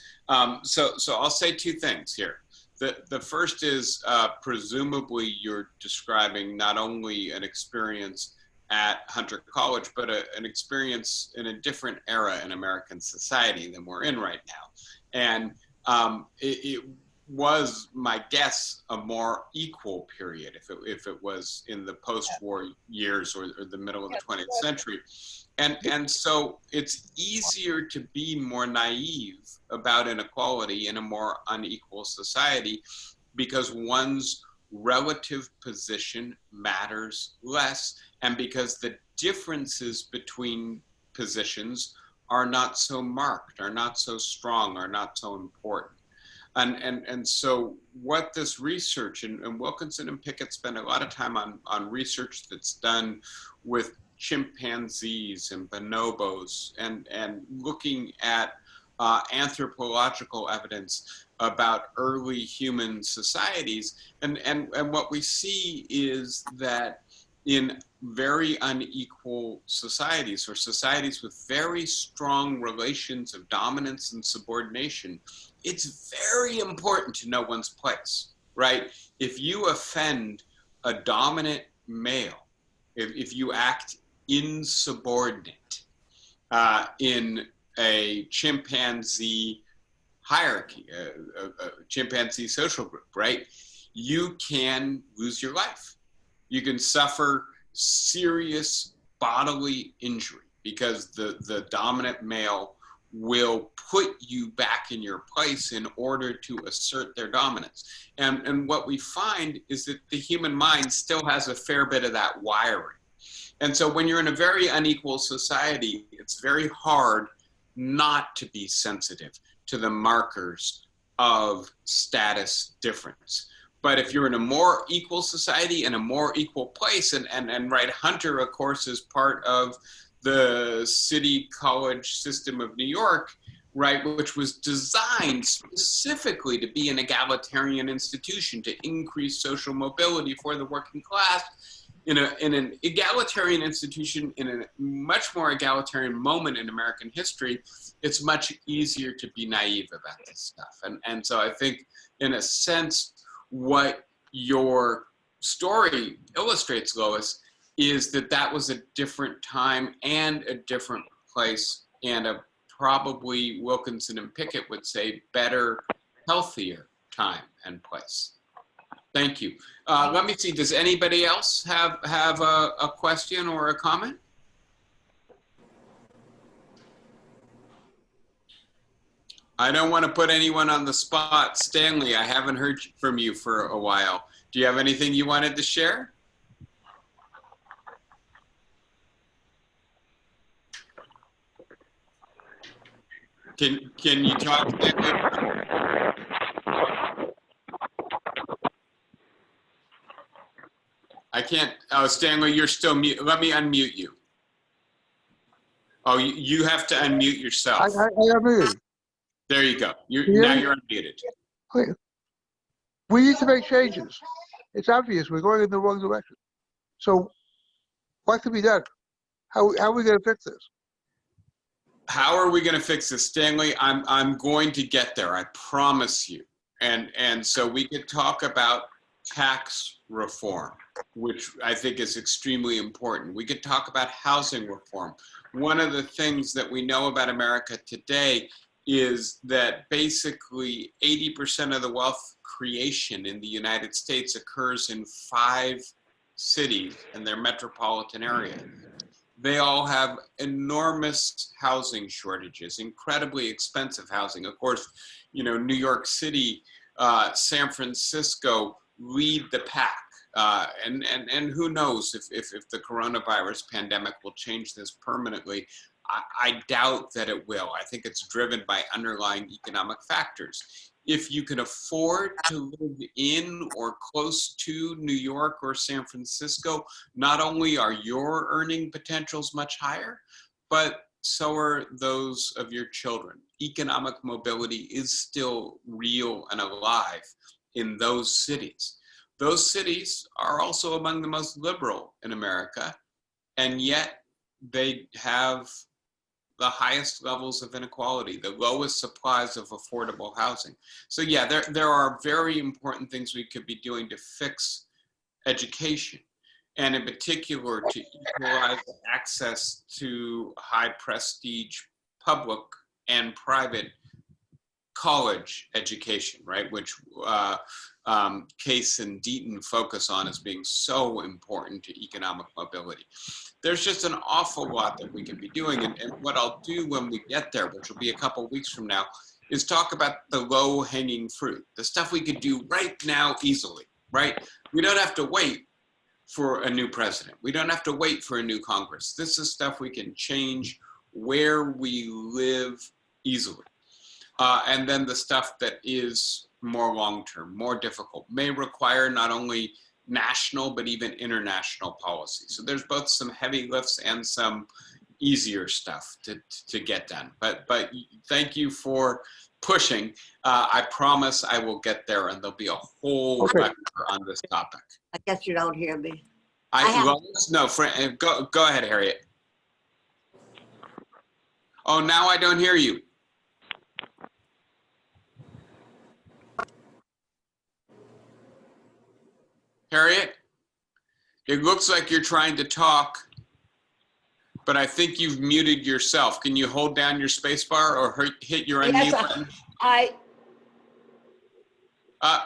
So I'll say two things here. The first is presumably you're describing not only an experience at Hunter College, but an experience in a different era in American society than we're in right now. And it was, my guess, a more equal period if it was in the post-war years or the middle of the 20th century. And so it's easier to be more naive about inequality in a more unequal society because one's relative position matters less, and because the differences between positions are not so marked, are not so strong, are not so important. And so what this research, and Wilkinson and Pickett spend a lot of time on research that's done with chimpanzees and bonobos and looking at anthropological evidence about early human societies. And what we see is that in very unequal societies, or societies with very strong relations of dominance and subordination, it's very important to know one's place, right? If you offend a dominant male, if you act insubordinate in a chimpanzee hierarchy, a chimpanzee social group, right? You can lose your life. You can suffer serious bodily injury. because the dominant male will put you back in your place in order to assert their dominance. And what we find is that the human mind still has a fair bit of that wiring. And so when you're in a very unequal society, it's very hard not to be sensitive to the markers of status difference. But if you're in a more equal society, in a more equal place, and right, Hunter, of course, is part of the city college system of New York, right, which was designed specifically to be an egalitarian institution to increase social mobility for the working class. In an egalitarian institution, in a much more egalitarian moment in American history, it's much easier to be naive about this stuff. And so I think, in a sense, what your story illustrates, Lois, is that that was a different time and a different place, and a probably, Wilkinson and Pickett would say, better, healthier time and place. Thank you. Let me see, does anybody else have a question or a comment? I don't want to put anyone on the spot. Stanley, I haven't heard from you for a while. Do you have anything you wanted to share? Can you talk, Stanley? I can't. Oh, Stanley, you're still mute. Let me unmute you. Oh, you have to unmute yourself. I unmuted. There you go. Yeah. Now you're unmuted. We need to make changes. It's obvious we're going in the wrong direction. So what can be done? How are we going to fix this? How are we going to fix this, Stanley? I'm going to get there. I promise you. And so we could talk about tax reform, which I think is extremely important. We could talk about housing reform. One of the things that we know about America today is that basically 80% of the wealth creation in the United States occurs in 5 cities and their metropolitan area. They all have enormous housing shortages, incredibly expensive housing. Of course, you know, New York City, San Francisco lead the pack. And who knows if the coronavirus pandemic will change this permanently. I doubt that it will. I think it's driven by underlying economic factors. If you can afford to live in or close to New York or San Francisco, not only are your earning potentials much higher, but so are those of your children. Economic mobility is still real and alive in those cities. Those cities are also among the most liberal in America, and yet they have the highest levels of inequality, the lowest supplies of affordable housing. So yeah, there are very important things we could be doing to fix education, and in particular to equalize access to high prestige public and private college education, right? Which Case and Deaton focus on as being so important to economic mobility. There's just an awful lot that we can be doing. And what I'll do when we get there, which will be a couple weeks from now, is talk about the low hanging fruit, the stuff we could do right now easily, right? We don't have to wait for a new president. We don't have to wait for a new Congress. This is stuff we can change where we live easily. And then the stuff that is more long-term, more difficult, may require not only national, but even international policy. So there's both some heavy lifts and some easier stuff to get done. But thank you for pushing. I promise I will get there, and there'll be a whole lecture on this topic. I guess you don't hear me. No, go ahead, Harriet. Oh, now I don't hear you. Harriet, it looks like you're trying to talk, but I think you've muted yourself. Can you hold down your space bar or hit your unmute button?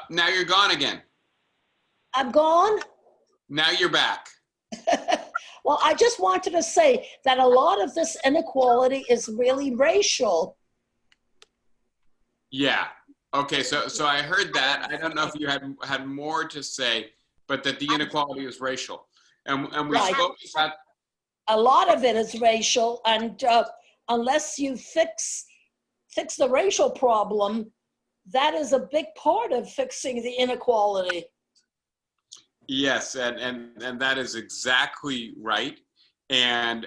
Now you're gone again. I'm gone? Now you're back. Well, I just wanted to say that a lot of this inequality is really racial. Yeah. Okay. So I heard that. I don't know if you had more to say, but that the inequality is racial, and we Right. spoke about. A lot of it is racial, and unless you fix the racial problem, that is a big part of fixing the inequality. Yes, and that is exactly right. And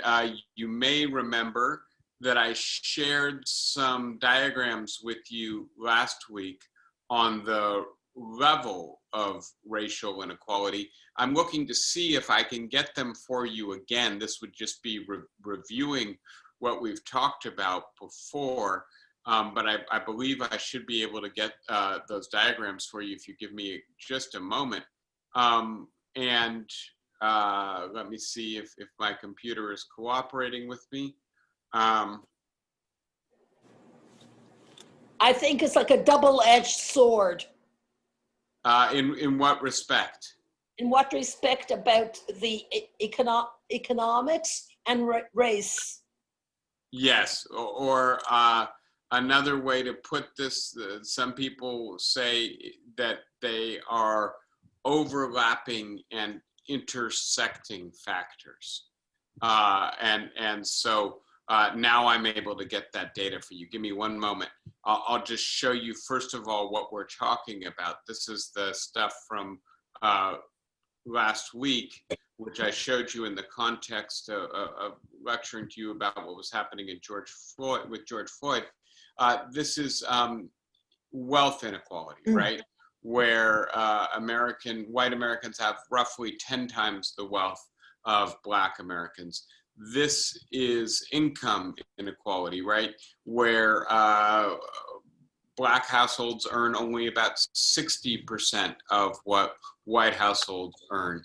you may remember that I shared some diagrams with you last week on the level of racial inequality. I'm looking to see if I can get them for you again. This would just be reviewing what we've talked about before. But I believe I should be able to get those diagrams for you if you give me just a moment. Let me see if my computer is cooperating with me. I think it's like a double-edged sword. In what respect? In what respect about the economics and race? Yes, or another way to put this, some people say that they are overlapping and intersecting factors. So now I'm able to get that data for you. Give me one moment. I'll just show you, first of all, what we're talking about. This is the stuff from last week, which I showed you in the context of lecturing to you about what was happening in George Floyd. This is wealth inequality, right? Where white Americans have roughly 10 times the wealth of Black Americans. This is income inequality, right? Where Black households earn only about 60% of what white households earn.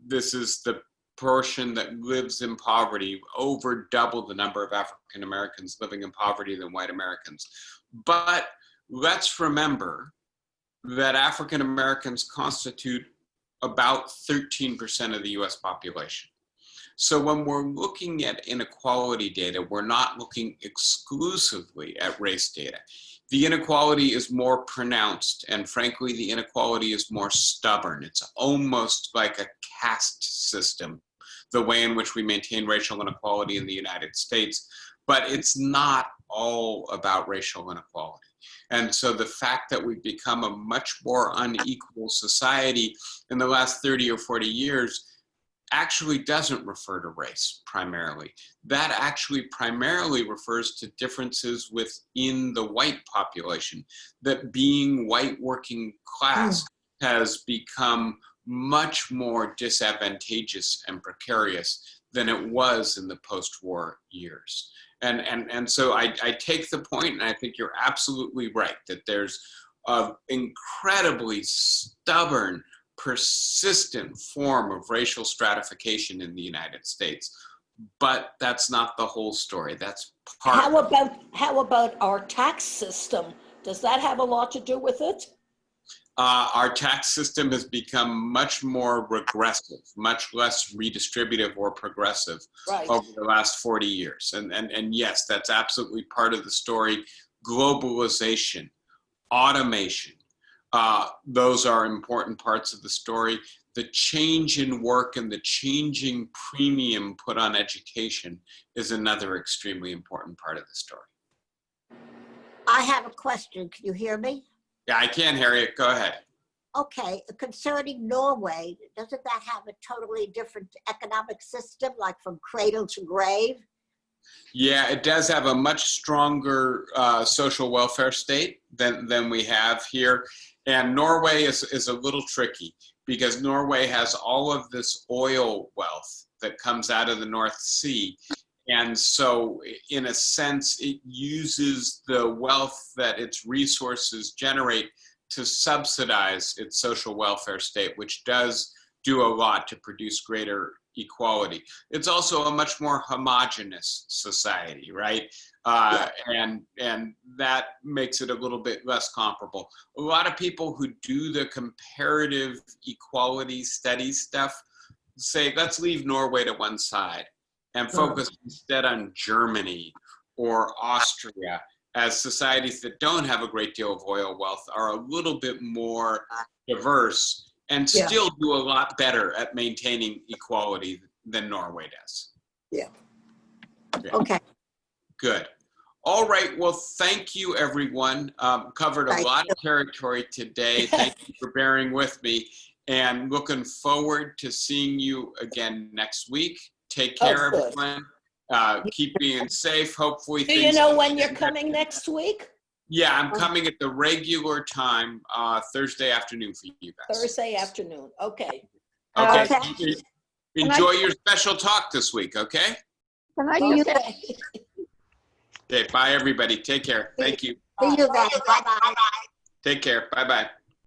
This is the portion that lives in poverty, over double the number of African Americans living in poverty than white Americans. But let's remember that African Americans constitute about 13% of the US population. So when we're looking at inequality data, we're not looking exclusively at race data. The inequality is more pronounced, and frankly, the inequality is more stubborn. It's almost like a caste system, the way in which we maintain racial inequality in the United States, but it's not all about racial inequality. And so the fact that we've become a much more unequal society in the last 30 or 40 years actually doesn't refer to race primarily. That actually primarily refers to differences within the white population, that being white working class has become much more disadvantageous and precarious than it was in the post-war years. And so I take the point, and I think you're absolutely right, that there's an incredibly stubborn, persistent form of racial stratification in the United States. But that's not the whole story. That's part. How about our tax system? Does that have a lot to do with it? Our tax system has become much more regressive, much less redistributive or progressive over the last 40 years. And yes, that's absolutely part of the story. Globalization, automation, those are important parts of the story. The change in work and the changing premium put on education is another extremely important part of the story. I have a question. Can you hear me? Yeah, I can, Harriet. Go ahead. Okay, concerning Norway, doesn't that have a totally different economic system, like from cradle to grave? Yeah, it does have a much stronger social welfare state than we have here. And Norway is a little tricky because Norway has all of this oil wealth that comes out of the North Sea. And so in a sense, it uses the wealth that its resources generate to subsidize its social welfare state, which does do a lot to produce greater equality. It's also a much more homogeneous society, right? And that makes it a little bit less comparable. A lot of people who do the comparative equality study stuff say, let's leave Norway to one side and focus instead on Germany or Austria, as societies that don't have a great deal of oil wealth are a little bit more diverse and Yeah. still do a lot better at maintaining equality than Norway does. Yeah. Okay. Good. All right. Well, thank you, everyone. Covered a Thank lot of territory today. Thank you for bearing with me, and looking forward to seeing you again next week. Take care, good. everyone. Keep being safe. Hopefully, Do you know when you're coming next week? Yeah, I'm coming at the regular time, Thursday afternoon for you guys. Thursday afternoon. Okay. Okay. Okay. Enjoy your special talk this week, okay? Can I See you just then. Okay, bye, everybody. Take care. Thank you. See you then. Bye-bye. Take care. Bye-bye.